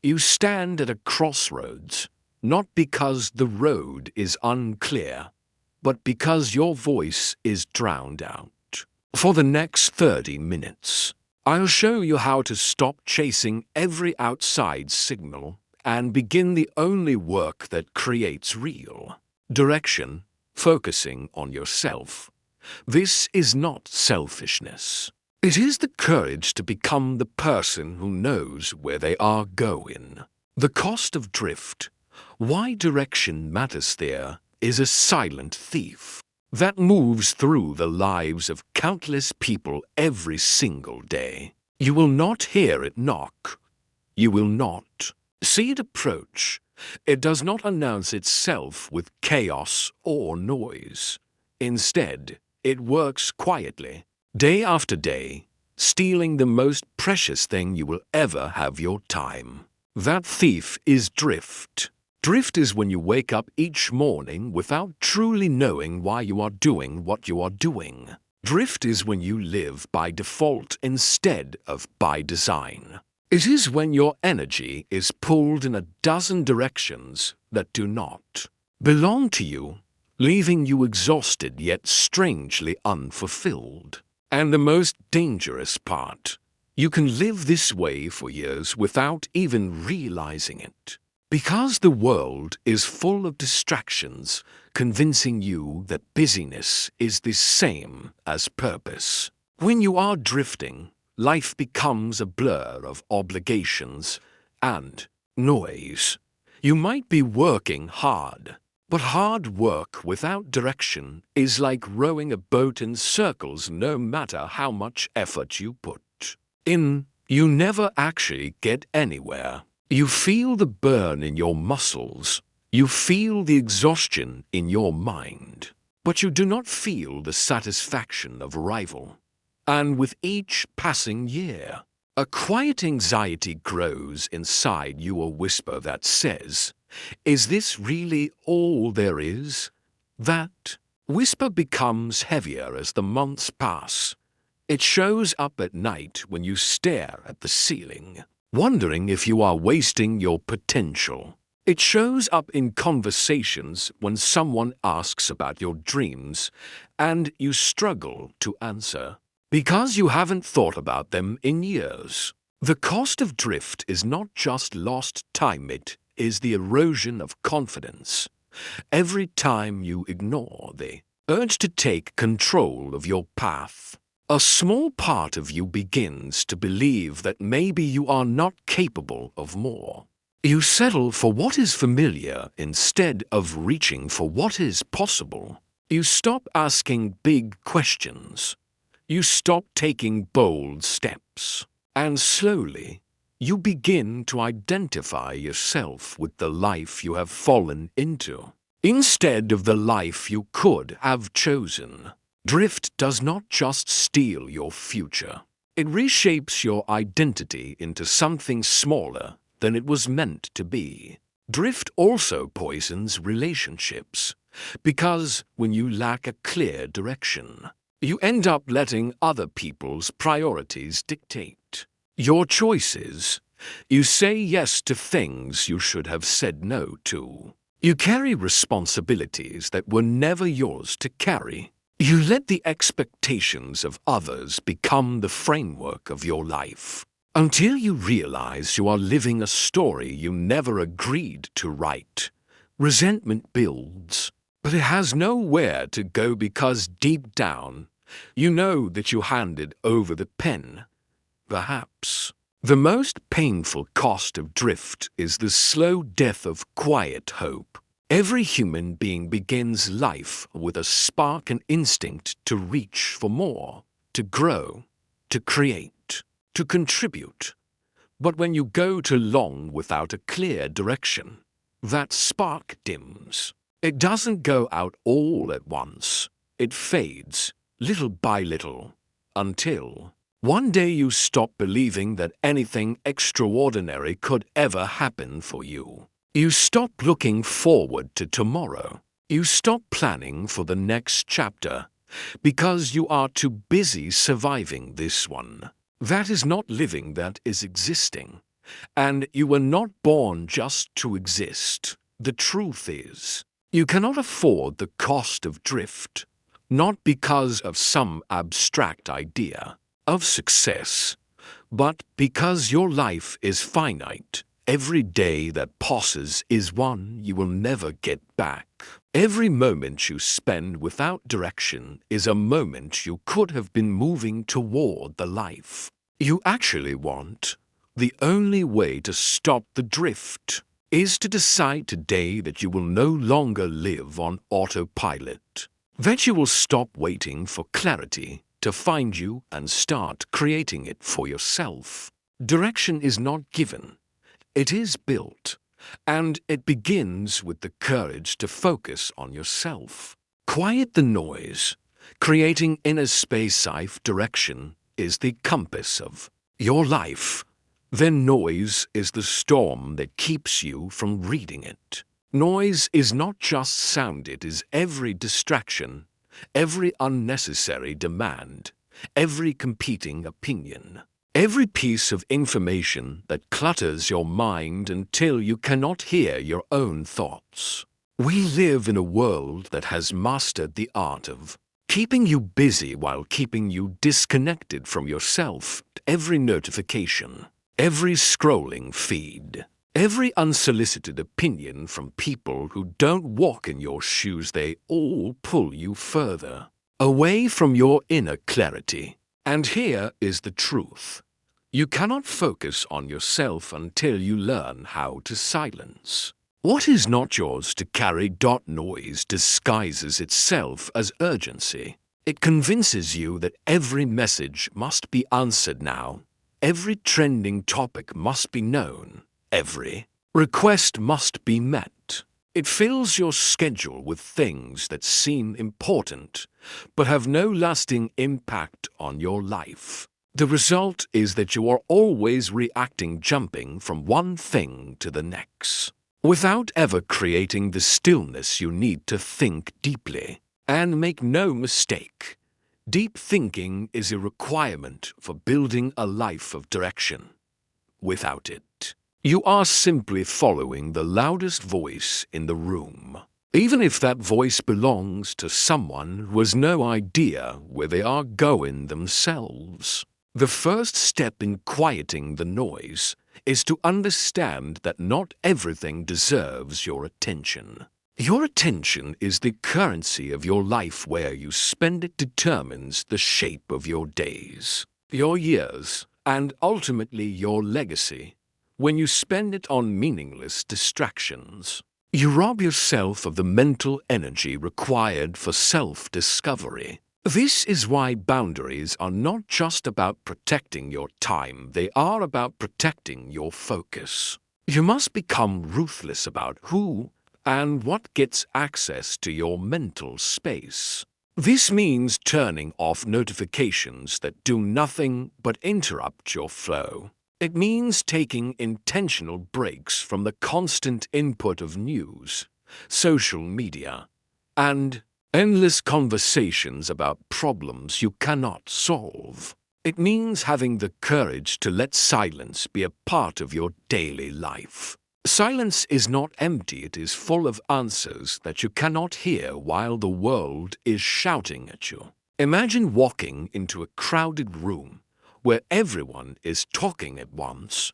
You stand at a crossroads, not because the road is unclear, but because your voice is drowned out. For the next 30 minutes, I'll show you how to stop chasing every outside signal and begin the only work that creates real direction, focusing on yourself. This is not selfishness. It is the courage to become the person who knows where they are going. The cost of drift, why direction matters there, is a silent thief that moves through the lives of countless people every single day. You will not hear it knock. You will not see it approach. It does not announce itself with chaos or noise. Instead, it works quietly, day after day, stealing the most precious thing you will ever have, your time. That thief is drift. Drift is when you wake up each morning without truly knowing why you are doing what you are doing. Drift is when you live by default instead of by design. It is when your energy is pulled in a dozen directions that do not belong to you, leaving you exhausted yet strangely unfulfilled. And the most dangerous part, you can live this way for years without even realizing it. Because the world is full of distractions, convincing you that busyness is the same as purpose. When you are drifting, life becomes a blur of obligations and noise. You might be working hard, but hard work without direction is like rowing a boat in circles no matter how much effort you put in. You never actually get anywhere. You feel the burn in your muscles. You feel the exhaustion in your mind. But you do not feel the satisfaction of arrival. And with each passing year, a quiet anxiety grows inside you, a whisper that says, "Is this really all there is?" That whisper becomes heavier as the months pass. It shows up at night when you stare at the ceiling, wondering if you are wasting your potential. It shows up in conversations when someone asks about your dreams and you struggle to answer because you haven't thought about them in years. The cost of drift is not just lost time, it is the erosion of confidence. Every time you ignore the urge to take control of your path, a small part of you begins to believe that maybe you are not capable of more. You settle for what is familiar instead of reaching for what is possible. You stop asking big questions. You stop taking bold steps. And slowly, you begin to identify yourself with the life you have fallen into, instead of the life you could have chosen. Drift does not just steal your future. It reshapes your identity into something smaller than it was meant to be. Drift also poisons relationships, because when you lack a clear direction, you end up letting other people's priorities dictate your choices. You say yes to things you should have said no to. You carry responsibilities that were never yours to carry. You let the expectations of others become the framework of your life, until you realize you are living a story you never agreed to write. Resentment builds, but it has nowhere to go because deep down, you know that you handed over the pen. Perhaps the most painful cost of drift is the slow death of quiet hope. Every human being begins life with a spark and instinct to reach for more, to grow, to create, to contribute. But when you go too long without a clear direction, that spark dims. It doesn't go out all at once. It fades, little by little, until one day you stop believing that anything extraordinary could ever happen for you. You stop looking forward to tomorrow. You stop planning for the next chapter because you are too busy surviving this one. That is not living, that is existing. And you were not born just to exist. The truth is, you cannot afford the cost of drift, not because of some abstract idea of success, but because your life is finite. Every day that passes is one you will never get back. Every moment you spend without direction is a moment you could have been moving toward the life you actually want. The only way to stop the drift is to decide today that you will no longer live on autopilot, that you will stop waiting for clarity to find you and start creating it for yourself. Direction is not given, it is built, and it begins with the courage to focus on yourself. Quiet the noise. Creating inner space. Safe direction is the compass of your life. Then noise is the storm that keeps you from reading it. Noise is not just sound, it is every distraction, every unnecessary demand, every competing opinion, every piece of information that clutters your mind until you cannot hear your own thoughts. We live in a world that has mastered the art of keeping you busy while keeping you disconnected from yourself. Every notification, every scrolling feed, every unsolicited opinion from people who don't walk in your shoes, they all pull you further away from your inner clarity. And here is the truth. You cannot focus on yourself until you learn how to silence what is not yours to carry. Noise disguises itself as urgency. It convinces you that every message must be answered now. Every trending topic must be known. Every request must be met. It fills your schedule with things that seem important, but have no lasting impact on your life. The result is that you are always reacting, jumping from one thing to the next, without ever creating the stillness you need to think deeply. And make no mistake, deep thinking is a requirement for building a life of direction. Without it, you are simply following the loudest voice in the room, even if that voice belongs to someone who has no idea where they are going themselves. The first step in quieting the noise is to understand that not everything deserves your attention. Your attention is the currency of your life. Where you spend it determines the shape of your days, your years, and ultimately your legacy. When you spend it on meaningless distractions, you rob yourself of the mental energy required for self-discovery. This is why boundaries are not just about protecting your time, they are about protecting your focus. You must become ruthless about who and what gets access to your mental space. This means turning off notifications that do nothing but interrupt your flow. It means taking intentional breaks from the constant input of news, social media, and endless conversations about problems you cannot solve. It means having the courage to let silence be a part of your daily life. Silence is not empty, it is full of answers that you cannot hear while the world is shouting at you. Imagine walking into a crowded room where everyone is talking at once,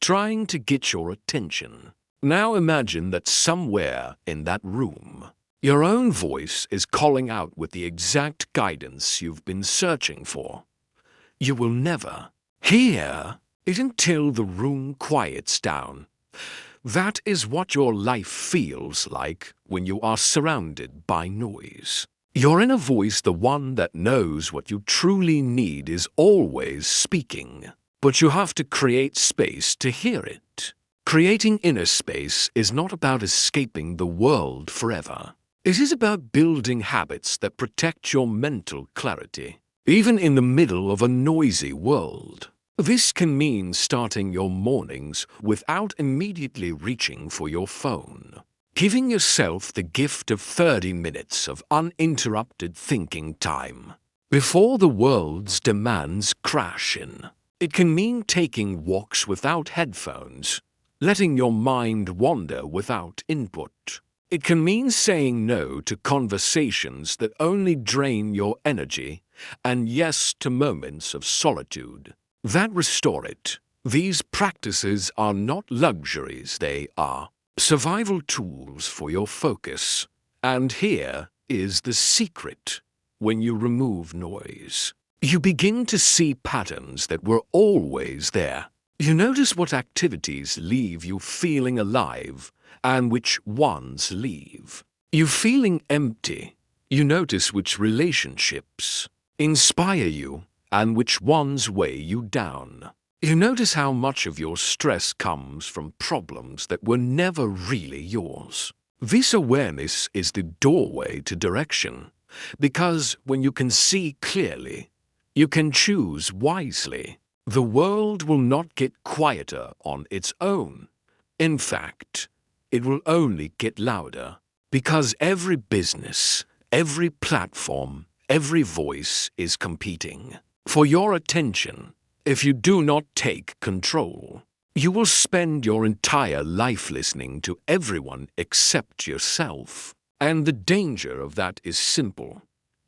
trying to get your attention. Now imagine that somewhere in that room, your own voice is calling out with the exact guidance you've been searching for. You will never hear it until the room quiets down. That is what your life feels like when you are surrounded by noise. Your inner voice, the one that knows what you truly need, is always speaking, but you have to create space to hear it. Creating inner space is not about escaping the world forever. It is about building habits that protect your mental clarity, even in the middle of a noisy world. This can mean starting your mornings without immediately reaching for your phone. Giving yourself the gift of 30 minutes of uninterrupted thinking time before the world's demands crash in. It can mean taking walks without headphones, letting your mind wander without input. It can mean saying no to conversations that only drain your energy and yes to moments of solitude that restore it. These practices are not luxuries, they are survival tools for your focus. And here is the secret. When you remove noise, you begin to see patterns that were always there. You notice what activities leave you feeling alive and which ones leave you feeling empty. You notice which relationships inspire you and which ones weigh you down. You notice how much of your stress comes from problems that were never really yours. This awareness is the doorway to direction, because when you can see clearly, you can choose wisely. The world will not get quieter on its own. In fact, it will only get louder, because every business, every platform, every voice is competing for your attention. If you do not take control, you will spend your entire life listening to everyone except yourself. And the danger of that is simple.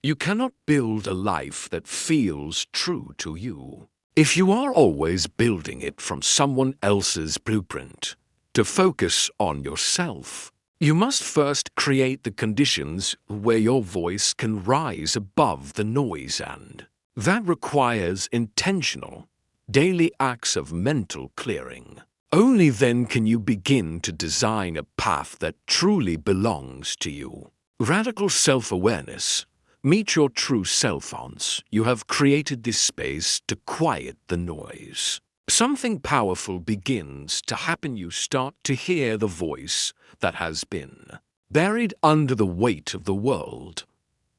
You cannot build a life that feels true to you if you are always building it from someone else's blueprint. To focus on yourself, you must first create the conditions where your voice can rise above the noise, and that requires intentional, daily acts of mental clearing. Only then can you begin to design a path that truly belongs to you. Radical self-awareness. Meet your true self once you have created this space to quiet the noise. Something powerful begins to happen. You start to hear the voice that has been buried under the weight of the world.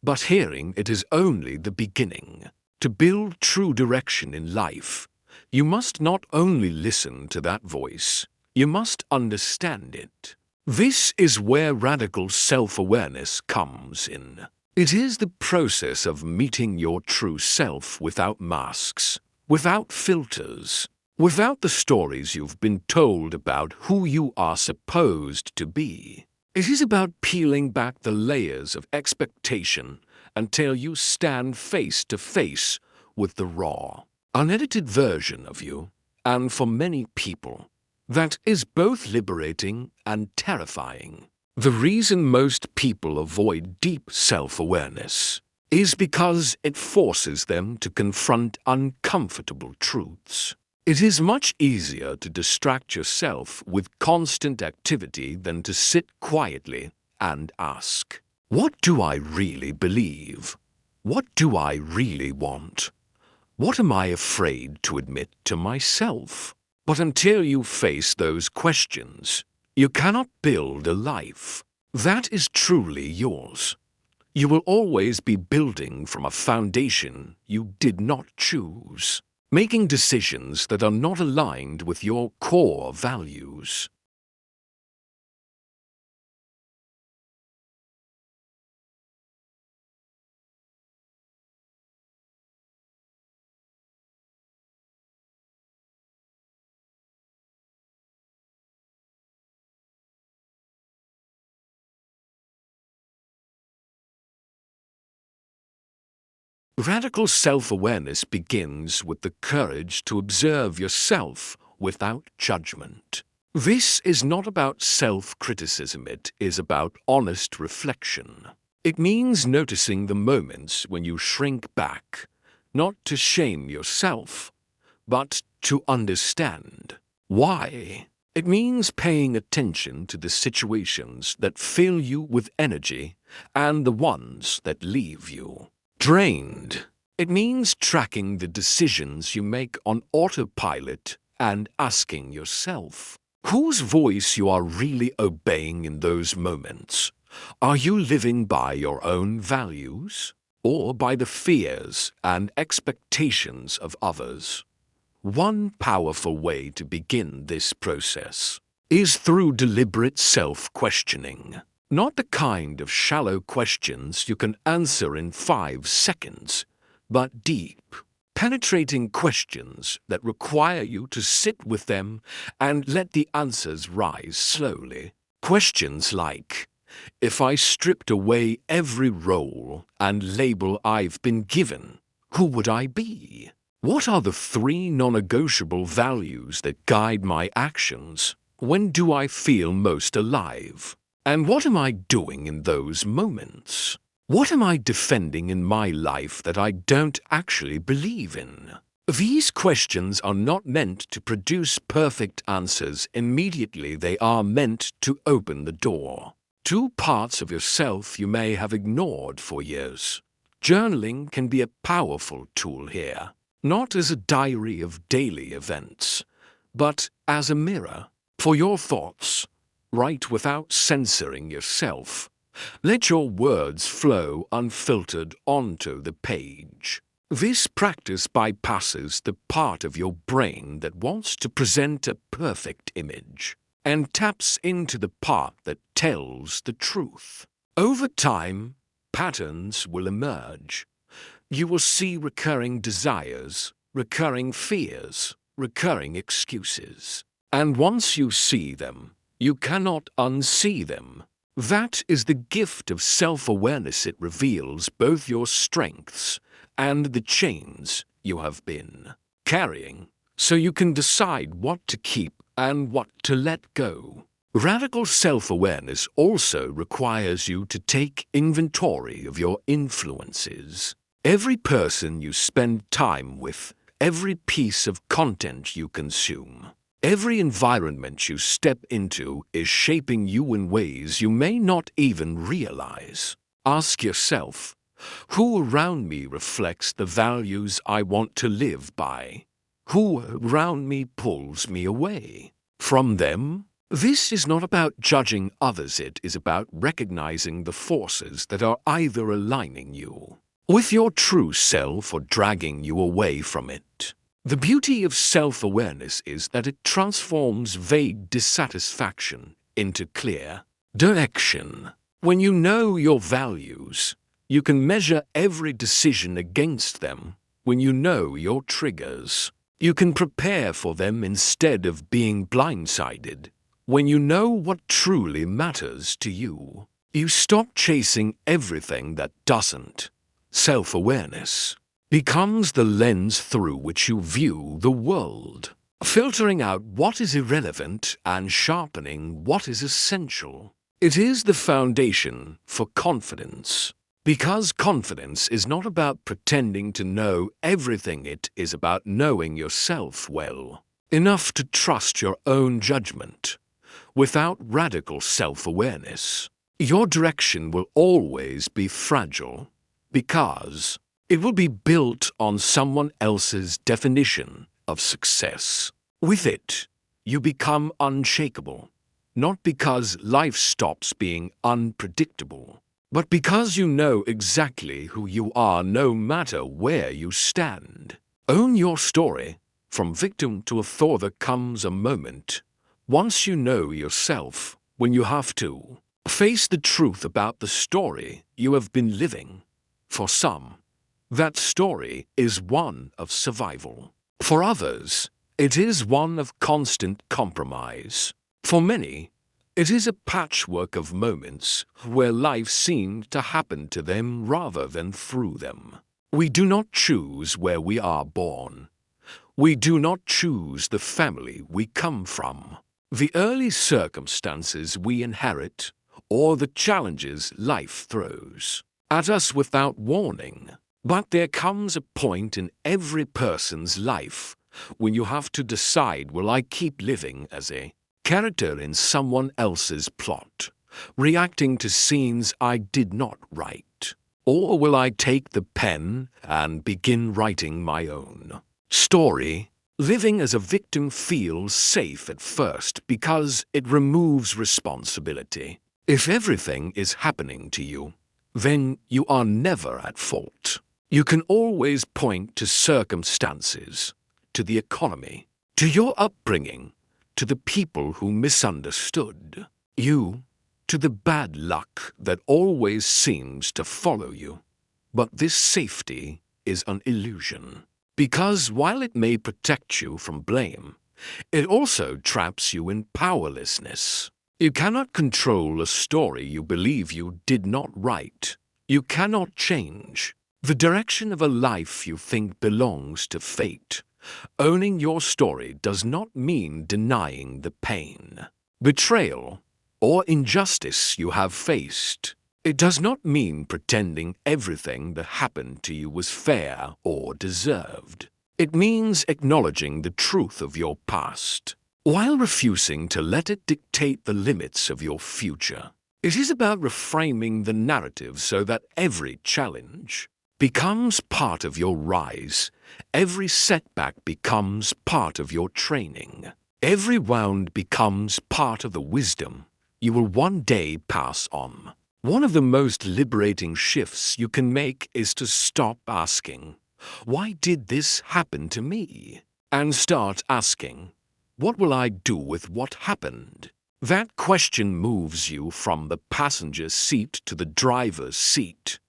But hearing it is only the beginning. To build true direction in life, you must not only listen to that voice, you must understand it. This is where radical self-awareness comes in. It is the process of meeting your true self without masks, without filters, without the stories you've been told about who you are supposed to be. It is about peeling back the layers of expectation until you stand face to face with the raw, unedited version of you. And for many people, that is both liberating and terrifying. The reason most people avoid deep self-awareness is because it forces them to confront uncomfortable truths. It is much easier to distract yourself with constant activity than to sit quietly and ask, what do I really believe? What do I really want? What am I afraid to admit to myself? But until you face those questions, you cannot build a life that is truly yours. You will always be building from a foundation you did not choose, making decisions that are not aligned with your core values. Radical self-awareness begins with the courage to observe yourself without judgment. This is not about self-criticism, it is about honest reflection. It means noticing the moments when you shrink back, not to shame yourself, but to understand why. It means paying attention to the situations that fill you with energy and the ones that leave you drained. It means tracking the decisions you make on autopilot and asking yourself whose voice you are really obeying in those moments. Are you living by your own values or by the fears and expectations of others? One powerful way to begin this process is through deliberate self-questioning. Not the kind of shallow questions you can answer in 5 seconds, but deep, penetrating questions that require you to sit with them and let the answers rise slowly. Questions like, if I stripped away every role and label I've been given, who would I be? What are the 3 non-negotiable values that guide my actions? When do I feel most alive? And what am I doing in those moments? What am I defending in my life that I don't actually believe in? These questions are not meant to produce perfect answers immediately. They are meant to open the door. 2 parts of yourself you may have ignored for years. Journaling can be a powerful tool here, not as a diary of daily events, but as a mirror for your thoughts. Write without censoring yourself. Let your words flow unfiltered onto the page. This practice bypasses the part of your brain that wants to present a perfect image and taps into the part that tells the truth. Over time, patterns will emerge. You will see recurring desires, recurring fears, recurring excuses. And once you see them, you cannot unsee them. That is the gift of self-awareness. It reveals both your strengths and the chains you have been carrying, so you can decide what to keep and what to let go. Radical self-awareness also requires you to take inventory of your influences. Every person you spend time with, every piece of content you consume, every environment you step into is shaping you in ways you may not even realize. Ask yourself, who around me reflects the values I want to live by? Who around me pulls me away from them? This is not about judging others. It is about recognizing the forces that are either aligning you with your true self or dragging you away from it. The beauty of self-awareness is that it transforms vague dissatisfaction into clear direction. When you know your values, you can measure every decision against them. When you know your triggers, you can prepare for them instead of being blindsided. When you know what truly matters to you, you stop chasing everything that doesn't. Self-awareness becomes the lens through which you view the world, filtering out what is irrelevant and sharpening what is essential. It is the foundation for confidence, because confidence is not about pretending to know everything. It is about knowing yourself well enough to trust your own judgment. Without radical self-awareness, your direction will always be fragile, because it will be built on someone else's definition of success. With it, you become unshakable, not because life stops being unpredictable, but because you know exactly who you are no matter where you stand. Own your story. From victim to author, there comes a moment, once you know yourself, when you have to face the truth about the story you have been living. For some, that story is one of survival. For others, it is one of constant compromise. For many, it is a patchwork of moments where life seemed to happen to them rather than through them. We do not choose where we are born. We do not choose the family we come from, the early circumstances we inherit, or the challenges life throws at us without warning. But there comes a point in every person's life when you have to decide, will I keep living as a character in someone else's plot, reacting to scenes I did not write? Or will I take the pen and begin writing my own story? Living as a victim feels safe at first because it removes responsibility. If everything is happening to you, then you are never at fault. You can always point to circumstances, to the economy, to your upbringing, to the people who misunderstood you, to the bad luck that always seems to follow you. But this safety is an illusion. Because while it may protect you from blame, it also traps you in powerlessness. You cannot control a story you believe you did not write. You cannot change the direction of a life you think belongs to fate. Owning your story does not mean denying the pain, betrayal, or injustice you have faced. It does not mean pretending everything that happened to you was fair or deserved. It means acknowledging the truth of your past, while refusing to let it dictate the limits of your future. It is about reframing the narrative so that every challenge becomes part of your rise. Every setback becomes part of your training. Every wound becomes part of the wisdom you will one day pass on. One of the most liberating shifts you can make is to stop asking, "Why did this happen to me?" and start asking, "What will I do with what happened?" That question moves you from the passenger seat to the driver's seat.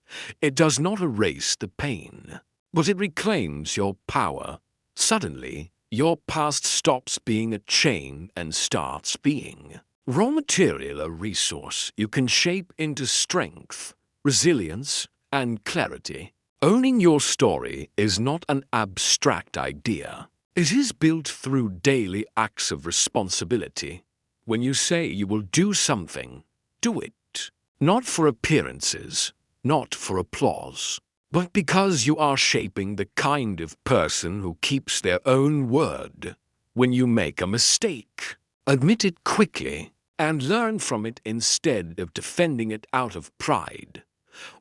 It does not erase the pain, but it reclaims your power. Suddenly, your past stops being a chain and starts being raw material, a resource you can shape into strength, resilience, and clarity. Owning your story is not an abstract idea. It is built through daily acts of responsibility. When you say you will do something, do it. Not for appearances, not for applause, but because you are shaping the kind of person who keeps their own word. When you make a mistake, admit it quickly and learn from it instead of defending it out of pride.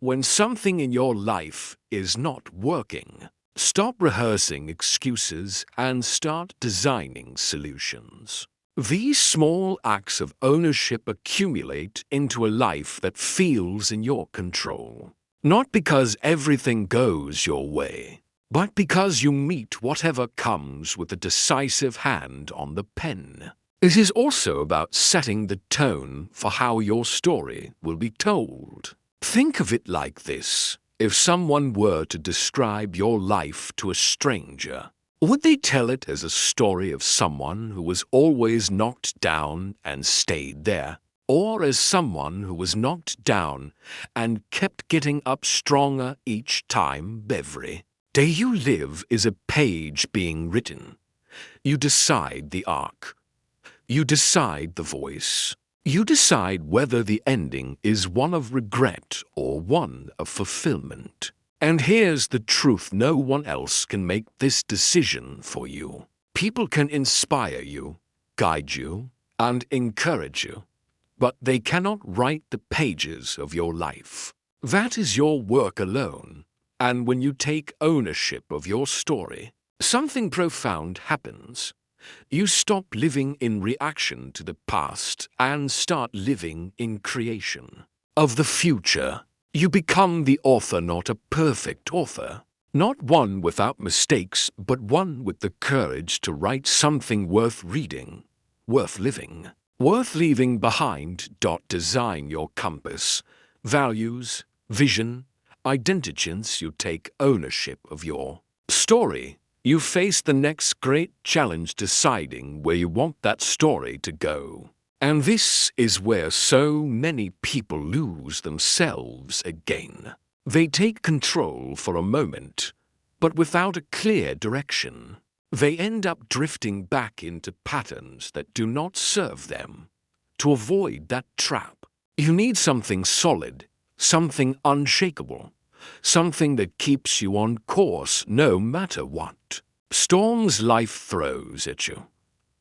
When something in your life is not working, stop rehearsing excuses and start designing solutions. These small acts of ownership accumulate into a life that feels in your control. Not because everything goes your way, but because you meet whatever comes with a decisive hand on the pen. It is also about setting the tone for how your story will be told. Think of it like this. If someone were to describe your life to a stranger, would they tell it as a story of someone who was always knocked down and stayed there, or as someone who was knocked down and kept getting up stronger each time? Every day you live is a page being written. You decide the arc. You decide the voice. You decide whether the ending is one of regret or one of fulfillment. And here's the truth: no one else can make this decision for you. People can inspire you, guide you, and encourage you, but they cannot write the pages of your life. That is your work alone. And when you take ownership of your story, something profound happens. You stop living in reaction to the past and start living in creation of the future. You become the author, not a perfect author, not one without mistakes, but one with the courage to write something worth reading, worth living, worth leaving behind. Design your compass, values, vision, identities. You take ownership of your story. You face the next great challenge, deciding where you want that story to go. And this is where so many people lose themselves again. They take control for a moment, but without a clear direction. They end up drifting back into patterns that do not serve them. To avoid that trap, you need something solid, something unshakable, something that keeps you on course no matter what storms life throws at you.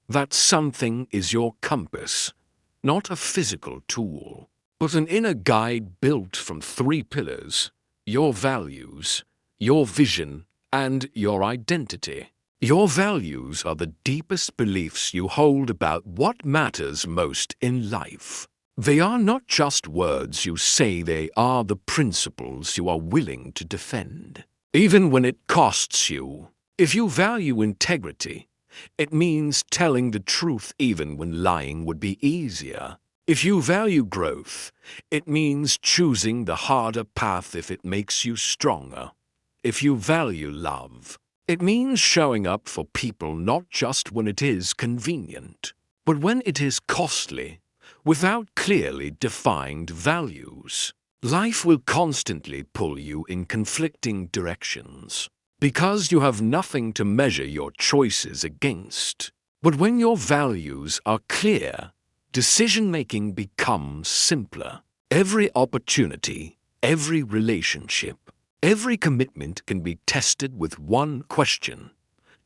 That something is your compass, not a physical tool, but an inner guide built from 3 pillars: your values, your vision, and your identity. Your values are the deepest beliefs you hold about what matters most in life. They are not just words you say, they are the principles you are willing to defend, even when it costs you. If you value integrity, it means telling the truth even when lying would be easier. If you value growth, it means choosing the harder path if it makes you stronger. If you value love, It means showing up for people not just when it is convenient, but when it is costly, without clearly defined values. Life will constantly pull you in conflicting directions because you have nothing to measure your choices against. But when your values are clear, decision-making becomes simpler. Every opportunity, every relationship, every commitment can be tested with one question.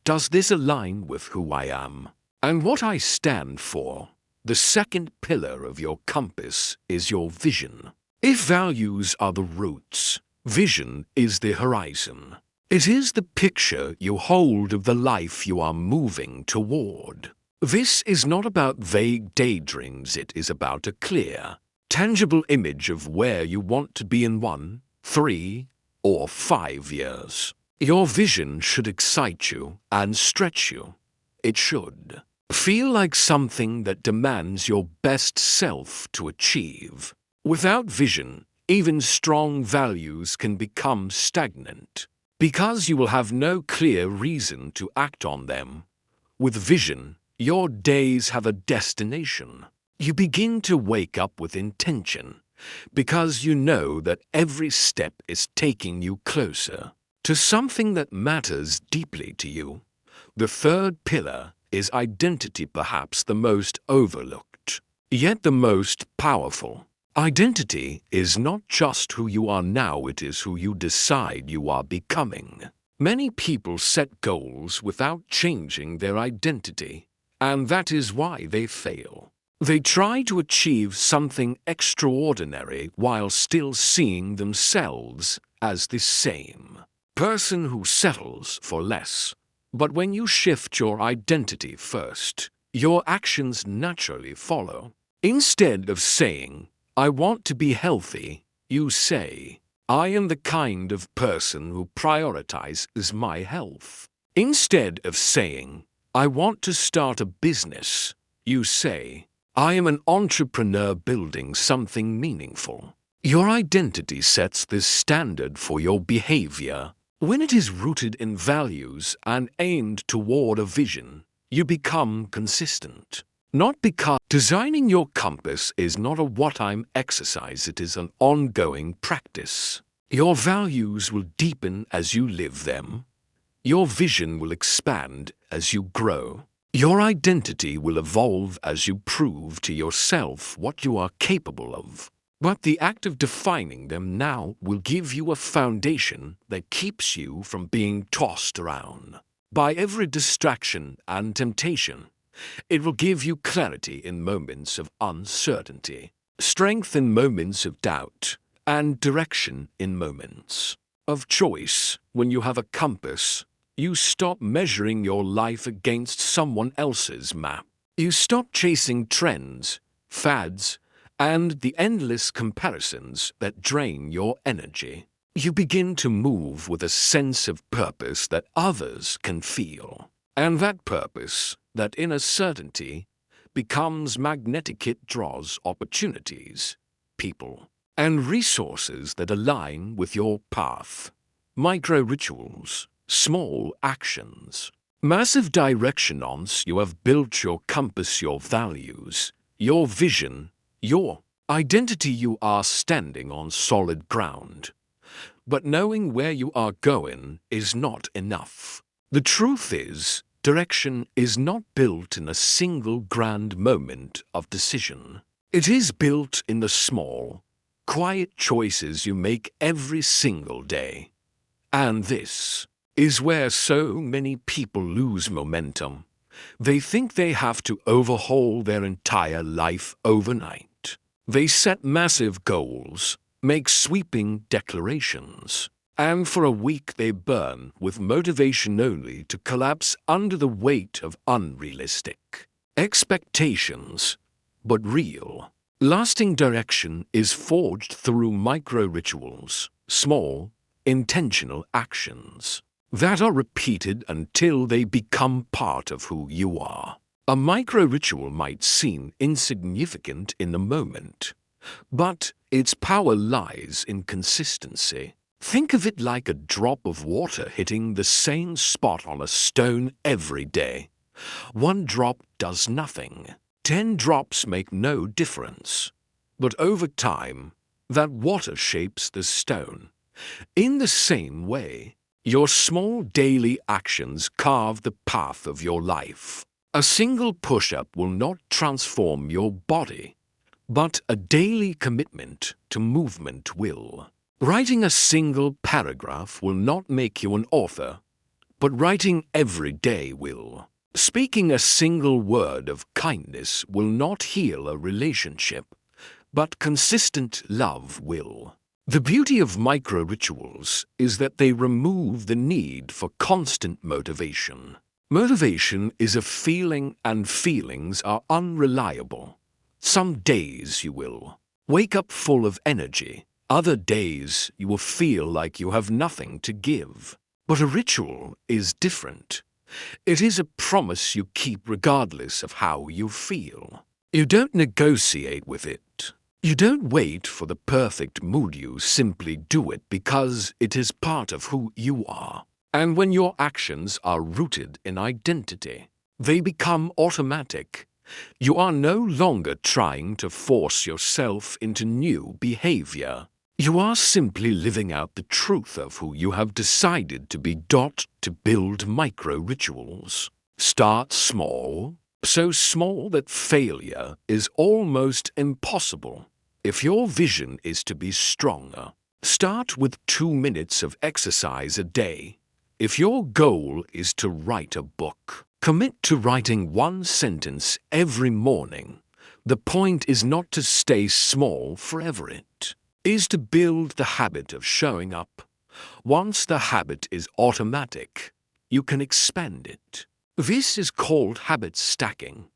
Does this align with who I am and what I stand for? The second pillar of your compass is your vision. If values are the roots, vision is the horizon. It is the picture you hold of the life you are moving toward. This is not about vague daydreams, it is about a clear, tangible image of where you want to be in 1, 3, or 5 years. Your vision should excite you and stretch you. It should feel like something that demands your best self to achieve. Without vision, even strong values can become stagnant, because you will have no clear reason to act on them. With vision, your days have a destination. You begin to wake up with intention, because you know that every step is taking you closer to something that matters deeply to you. The third pillar is identity, perhaps the most overlooked, yet the most powerful. Identity is not just who you are now, it is who you decide you are becoming. Many people set goals without changing their identity, and that is why they fail. They try to achieve something extraordinary while still seeing themselves as the same person who settles for less. But when you shift your identity first, your actions naturally follow. Instead of saying, "I want to be healthy," you say, "I am the kind of person who prioritizes my health." Instead of saying, "I want to start a business," you say, "I am an entrepreneur building something meaningful." Your identity sets the standard for your behavior. When it is rooted in values and aimed toward a vision, you become consistent. Not because designing your compass is not a one-time exercise, it is an ongoing practice. Your values will deepen as you live them. Your vision will expand as you grow. Your identity will evolve as you prove to yourself what you are capable of. But the act of defining them now will give you a foundation that keeps you from being tossed around by every distraction and temptation. It will give you clarity in moments of uncertainty, strength in moments of doubt, and direction in moments of choice. When you have a compass, you stop measuring your life against someone else's map. You stop chasing trends, fads, and the endless comparisons that drain your energy. You begin to move with a sense of purpose that others can feel. And that purpose, that inner certainty, becomes magnetic. It draws opportunities, people, and resources that align with your path. Micro rituals, small actions, massive direction. Once you have built your compass, your values, your vision, your identity, you are standing on solid ground. But knowing where you are going is not enough. The truth is, direction is not built in a single grand moment of decision. It is built in the small, quiet choices you make every single day. And this is where so many people lose momentum. They think they have to overhaul their entire life overnight. They set massive goals, make sweeping declarations, and for a week they burn with motivation only to collapse under the weight of unrealistic expectations. But real, lasting direction is forged through micro rituals, small, intentional actions that are repeated until they become part of who you are. A micro ritual might seem insignificant in the moment, but its power lies in consistency. Think of it like a drop of water hitting the same spot on a stone every day. One drop does nothing. 10 drops make no difference. But over time, that water shapes the stone. In the same way, your small daily actions carve the path of your life. A single push-up will not transform your body, but a daily commitment to movement will. Writing a single paragraph will not make you an author, but writing every day will. Speaking a single word of kindness will not heal a relationship, but consistent love will. The beauty of micro-rituals is that they remove the need for constant motivation. Motivation is a feeling, and feelings are unreliable. Some days you will wake up full of energy. Other days you will feel like you have nothing to give. But a ritual is different. It is a promise you keep regardless of how you feel. You don't negotiate with it. You don't wait for the perfect mood. You simply do it because it is part of who you are. And when your actions are rooted in identity, they become automatic. You are no longer trying to force yourself into new behavior. You are simply living out the truth of who you have decided to be. To build micro-rituals. Start small, so small that failure is almost impossible. If your vision is to be stronger, start with 2 minutes of exercise a day. If your goal is to write a book, commit to writing 1 sentence every morning. The point is not to stay small forever. It is to build the habit of showing up. Once the habit is automatic, you can expand it. This is called habit stacking,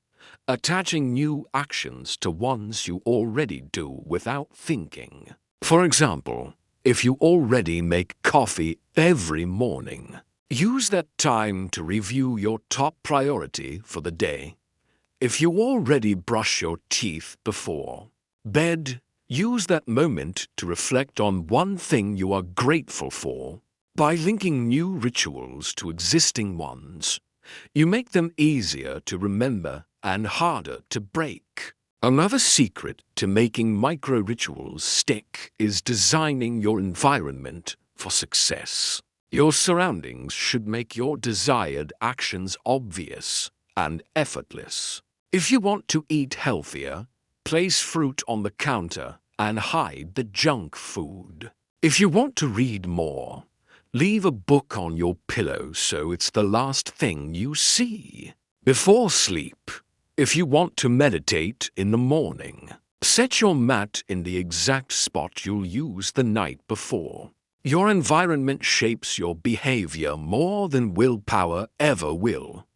attaching new actions to ones you already do without thinking. For example, if you already make coffee every morning, use that time to review your top priority for the day. If you already brush your teeth before bed, use that moment to reflect on one thing you are grateful for. By linking new rituals to existing ones, you make them easier to remember and harder to break. Another secret to making micro-rituals stick is designing your environment for success. Your surroundings should make your desired actions obvious and effortless. If you want to eat healthier, place fruit on the counter and hide the junk food. If you want to read more, leave a book on your pillow so it's the last thing you see. Before sleep, if you want to meditate in the morning, set your mat in the exact spot you'll use the night before. Your environment shapes your behavior more than willpower ever will.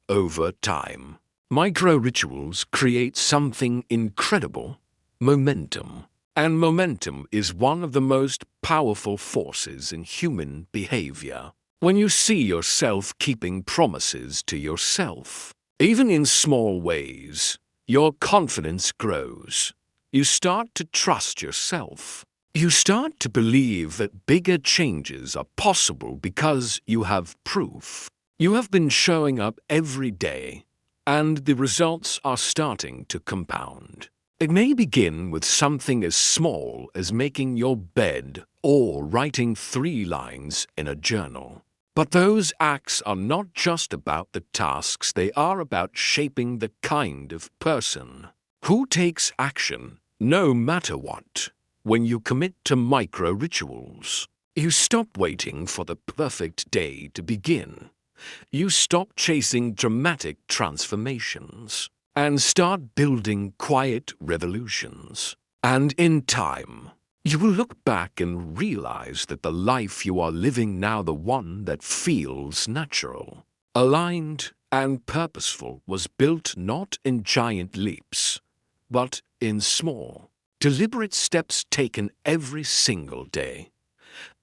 Over time, micro-rituals create something incredible: momentum. And momentum is one of the most powerful forces in human behavior. When you see yourself keeping promises to yourself, even in small ways, your confidence grows. You start to trust yourself. You start to believe that bigger changes are possible because you have proof. You have been showing up every day, and the results are starting to compound. It may begin with something as small as making your bed or writing 3 lines in a journal. But those acts are not just about the tasks, they are about shaping the kind of person who takes action no matter what. When you commit to micro-rituals, you stop waiting for the perfect day to begin. You stop chasing dramatic transformations and start building quiet revolutions. And in time, you will look back and realize that the life you are living now, the one that feels natural, aligned, and purposeful, was built not in giant leaps, but in small, deliberate steps taken every single day.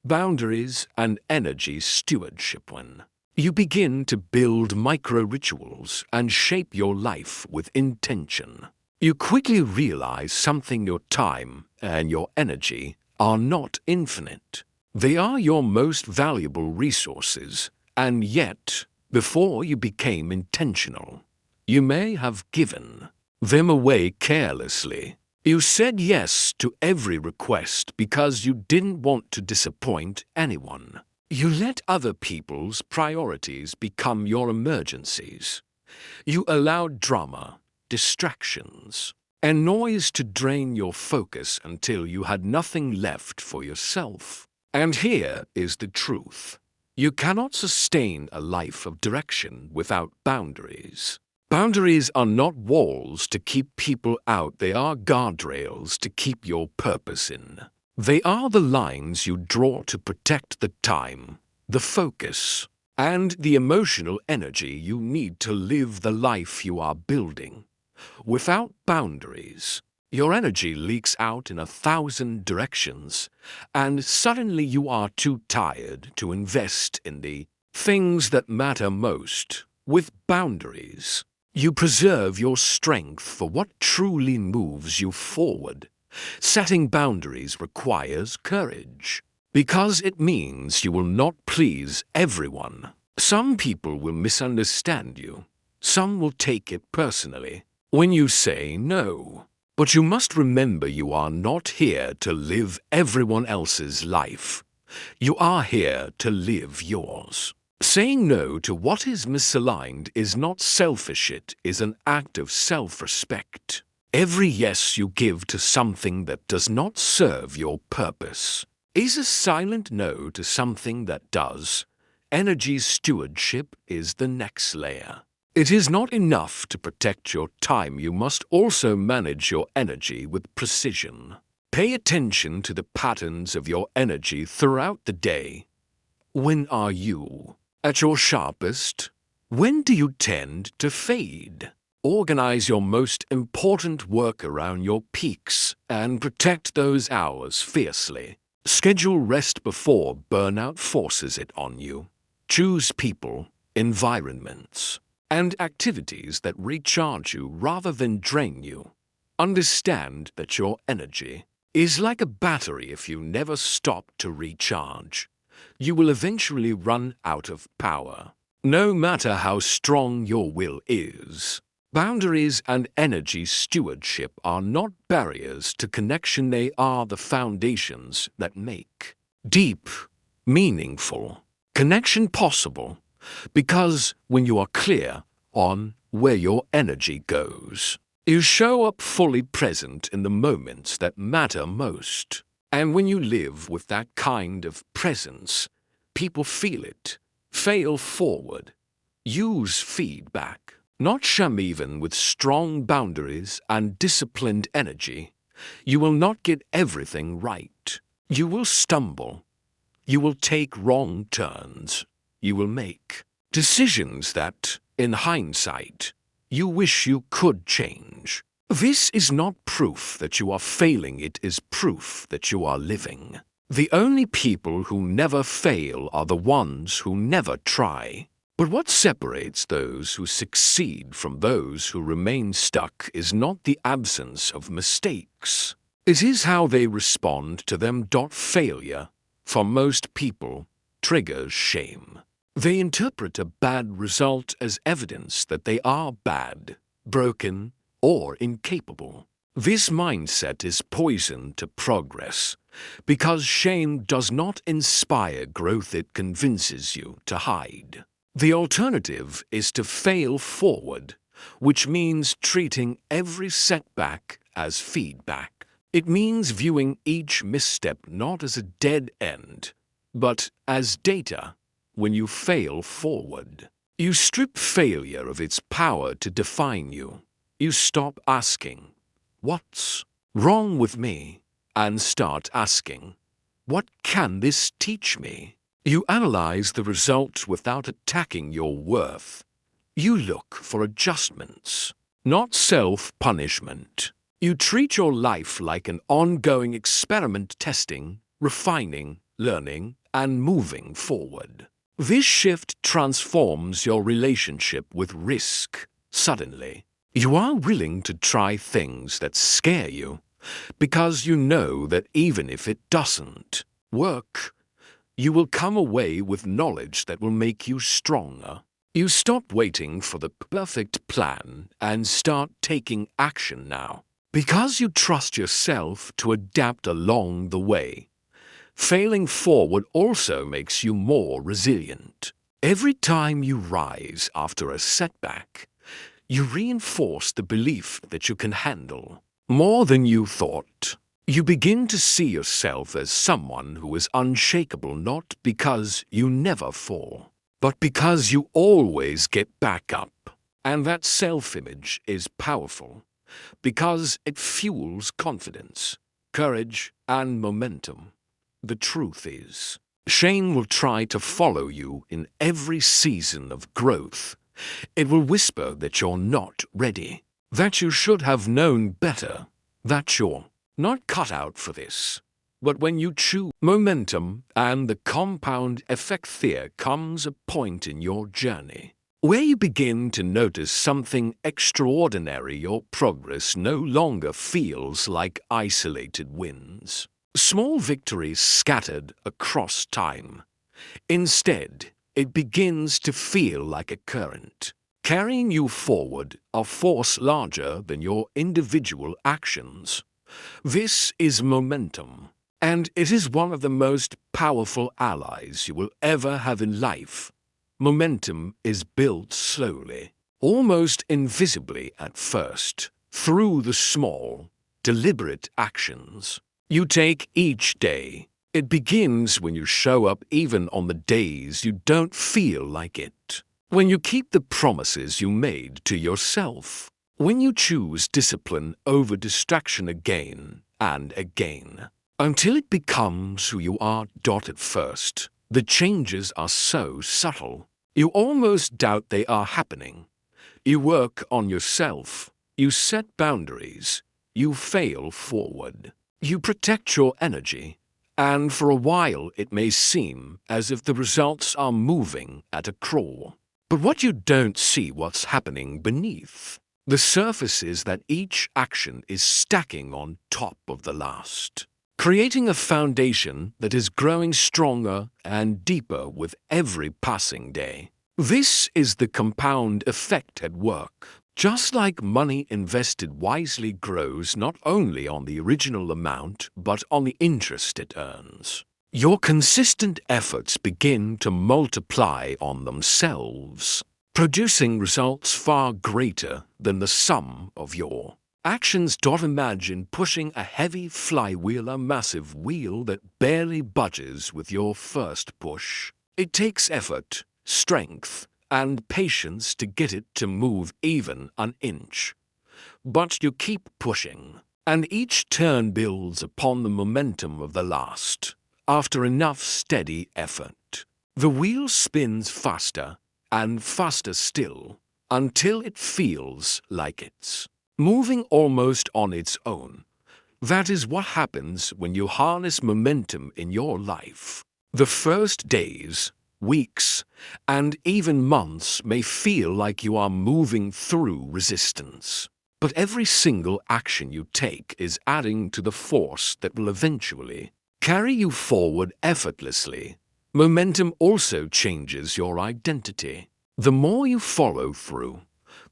Boundaries and energy stewardship. When you begin to build micro-rituals and shape your life with intention, you quickly realize something: your time and your energy are not infinite. They are your most valuable resources, and yet, before you became intentional, you may have given them away carelessly. You said yes to every request because you didn't want to disappoint anyone. You let other people's priorities become your emergencies. You allowed drama, distractions, and noise to drain your focus until you had nothing left for yourself. And here is the truth. You cannot sustain a life of direction without boundaries. Boundaries are not walls to keep people out, they are guardrails to keep your purpose in. They are the lines you draw to protect the time, the focus, and the emotional energy you need to live the life you are building. Without boundaries, your energy leaks out in 1,000 directions, and suddenly you are too tired to invest in the things that matter most. With boundaries, you preserve your strength for what truly moves you forward. Setting boundaries requires courage, because it means you will not please everyone. Some people will misunderstand you. Some will take it personally when you say no. But you must remember you are not here to live everyone else's life. You are here to live yours. Saying no to what is misaligned is not selfish, it is an act of self-respect. Every yes you give to something that does not serve your purpose is a silent no to something that does. Energy stewardship is the next layer. It is not enough to protect your time, you must also manage your energy with precision. Pay attention to the patterns of your energy throughout the day. When are you at your sharpest? When do you tend to fade? Organize your most important work around your peaks and protect those hours fiercely. Schedule rest before burnout forces it on you. Choose people, environments, and activities that recharge you rather than drain you. Understand that your energy is like a battery. If you never stop to recharge, you will eventually run out of power, no matter how strong your will is. Boundaries and energy stewardship are not barriers to connection, they are the foundations that make deep, meaningful connection possible. Because when you are clear on where your energy goes, you show up fully present in the moments that matter most. And when you live with that kind of presence, people feel it. Fail forward. Use feedback. Not sham. Even with strong boundaries and disciplined energy, you will not get everything right. You will stumble. You will take wrong turns. You will make decisions that, in hindsight, you wish you could change. This is not proof that you are failing, it is proof that you are living. The only people who never fail are the ones who never try. But what separates those who succeed from those who remain stuck is not the absence of mistakes. It is how they respond to them. Failure, for most people, triggers shame. They interpret a bad result as evidence that they are bad, broken, or incapable. This mindset is poison to progress, because shame does not inspire growth, it convinces you to hide. The alternative is to fail forward, which means treating every setback as feedback. It means viewing each misstep not as a dead end, but as data. When you fail forward, you strip failure of its power to define you. You stop asking, "What's wrong with me?" and start asking, "What can this teach me?" You analyze the result without attacking your worth. You look for adjustments, not self-punishment. You treat your life like an ongoing experiment, testing, refining, learning, and moving forward. This shift transforms your relationship with risk. Suddenly, you are willing to try things that scare you, because you know that even if it doesn't work, You will come away with knowledge that will make you stronger. You stop waiting for the perfect plan and start taking action now. Because you trust yourself to adapt along the way. Failing forward also makes you more resilient. Every time you rise after a setback, you reinforce the belief that you can handle more than you thought. You begin to see yourself as someone who is unshakable not because you never fall, but because you always get back up. And that self-image is powerful because it fuels confidence, courage, and momentum. The truth is, shame will try to follow you in every season of growth. It will whisper that you're not ready, that you should have known better, that you're not cut out for this. But when you choose momentum and the compound effect, there comes a point in your journey where you begin to notice something extraordinary. Your progress no longer feels like isolated wins, small victories scattered across time. Instead, it begins to feel like a current, carrying you forward, a force larger than your individual actions. This is momentum, and it is one of the most powerful allies you will ever have in life. Momentum is built slowly, almost invisibly at first, through the small, deliberate actions you take each day. It begins when you show up even on the days you don't feel like it, when you keep the promises you made to yourself, when you choose discipline over distraction again and again, until it becomes who you are. At first, the changes are so subtle, you almost doubt they are happening. You work on yourself, you set boundaries, you fail forward, you protect your energy, and for a while it may seem as if the results are moving at a crawl. But what you don't see what's happening beneath the surface is that each action is stacking on top of the last, creating a foundation that is growing stronger and deeper with every passing day. This is the compound effect at work. Just like money invested wisely grows not only on the original amount but on the interest it earns, your consistent efforts begin to multiply on themselves, producing results far greater than the sum of your actions. Imagine pushing a heavy flywheel, a massive wheel that barely budges with your first push. It takes effort, strength, and patience to get it to move even an inch. But you keep pushing, and each turn builds upon the momentum of the last. After enough steady effort, the wheel spins faster and faster still, until it feels like it's moving almost on its own. That is what happens when you harness momentum in your life. The first days, weeks, and even months may feel like you are moving through resistance. But every single action you take is adding to the force that will eventually carry you forward effortlessly. Momentum also changes your identity. The more you follow through,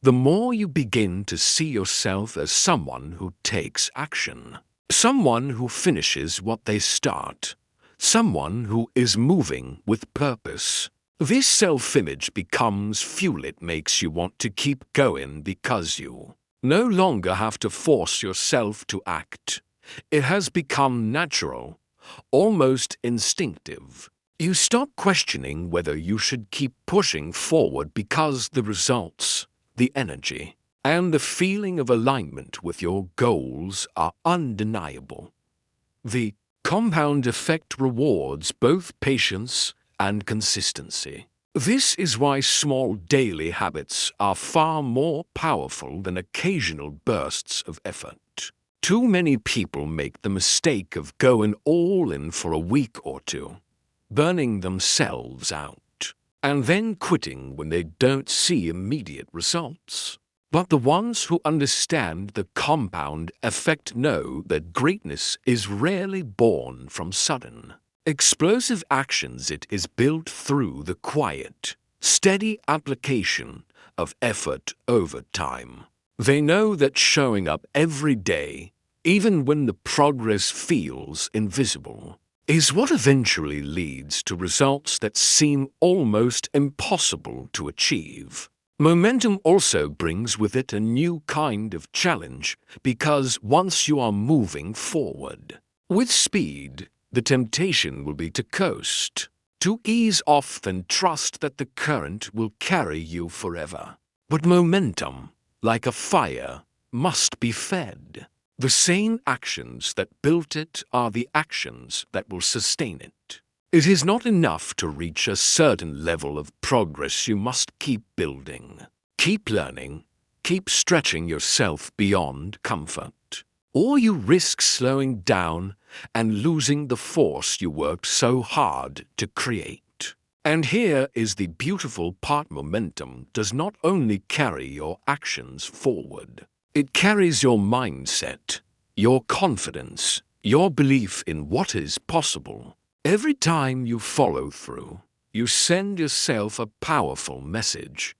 the more you begin to see yourself as someone who takes action, someone who finishes what they start, someone who is moving with purpose. This self-image becomes fuel. It makes you want to keep going because you no longer have to force yourself to act. It has become natural, almost instinctive. You stop questioning whether you should keep pushing forward because the results, the energy, and the feeling of alignment with your goals are undeniable. The compound effect rewards both patience and consistency. This is why small daily habits are far more powerful than occasional bursts of effort. Too many people make the mistake of going all in for a week or two, burning themselves out, and then quitting when they don't see immediate results. But the ones who understand the compound effect know that greatness is rarely born from sudden Explosive actions, it is built through the quiet, steady application of effort over time. They know that showing up every day, even when the progress feels invisible, is what eventually leads to results that seem almost impossible to achieve. Momentum also brings with it a new kind of challenge, because once you are moving forward with speed, the temptation will be to coast, to ease off and trust that the current will carry you forever. But momentum, like a fire, must be fed. The same actions that built it are the actions that will sustain it. It is not enough to reach a certain level of progress. You must keep building, keep learning, keep stretching yourself beyond comfort. Or you risk slowing down and losing the force you worked so hard to create. And here is the beautiful part: momentum does not only carry your actions forward, it carries your mindset, your confidence, your belief in what is possible. Every time you follow through, you send yourself a powerful message.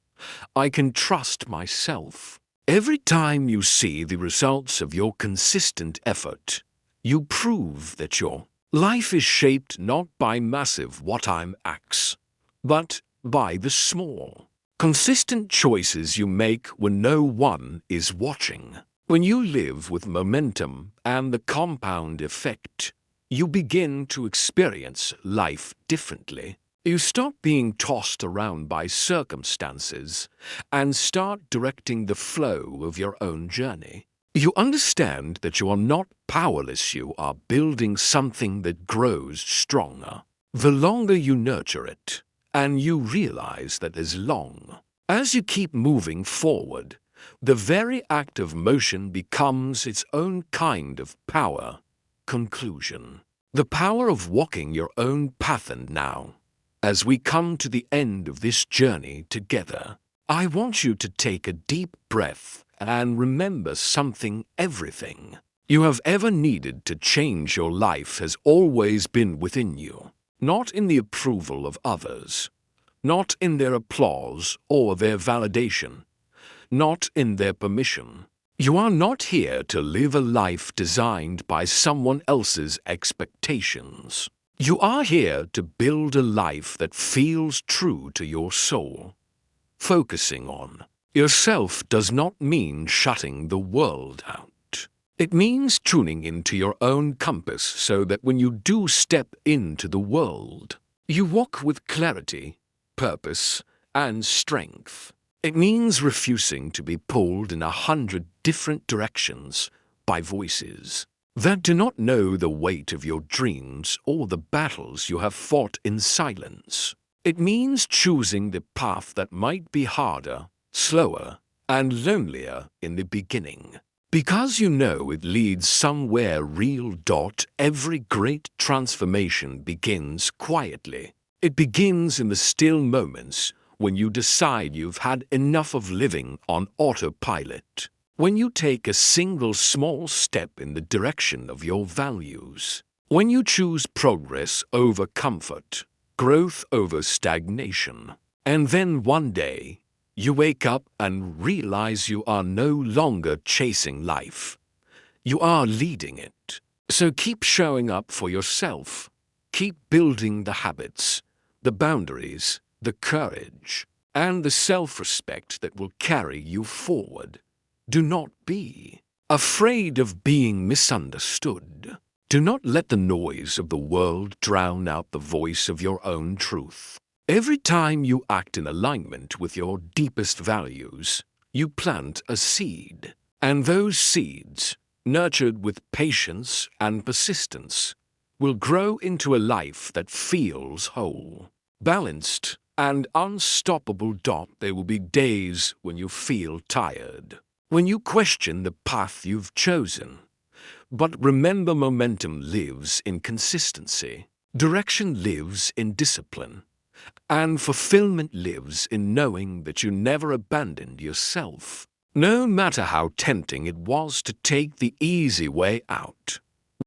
I can trust myself. Every time you see the results of your consistent effort, you prove that your life is shaped not by massive what-I'm acts, but by the small, consistent choices you make when no one is watching. When you live with momentum and the compound effect, you begin to experience life differently. You stop being tossed around by circumstances and start directing the flow of your own journey. You understand that you are not powerless. You are building something that grows stronger the longer you nurture it, and you realize that as long as you keep moving forward, the very act of motion becomes its own kind of power. Conclusion: the power of walking your own path. And now, as we come to the end of this journey together, I want you to take a deep breath and remember something. Everything you have ever needed to change your life has always been within you, not in the approval of others, not in their applause or their validation, not in their permission. You are not here to live a life designed by someone else's expectations. You are here to build a life that feels true to your soul. Focusing on yourself does not mean shutting the world out. It means tuning into your own compass so that when you do step into the world, you walk with clarity, purpose, and strength. It means refusing to be pulled in 100 different directions by voices that do not know the weight of your dreams or the battles you have fought in silence. It means choosing the path that might be harder, slower, and lonelier in the beginning, because you know it leads somewhere real. Every great transformation begins quietly. It begins in the still moments when you decide you've had enough of living on autopilot. When you take a single small step in the direction of your values. When you choose progress over comfort, growth over stagnation. And then one day, you wake up and realize you are no longer chasing life. You are leading it. So keep showing up for yourself. Keep building the habits, the boundaries, the courage, and the self-respect that will carry you forward. Do not be afraid of being misunderstood. Do not let the noise of the world drown out the voice of your own truth. Every time you act in alignment with your deepest values, you plant a seed. And those seeds, nurtured with patience and persistence, will grow into a life that feels whole, balanced, and unstoppable. There will be days when you feel tired, when you question the path you've chosen. But remember, momentum lives in consistency, direction lives in discipline, and fulfillment lives in knowing that you never abandoned yourself. No matter how tempting it was to take the easy way out,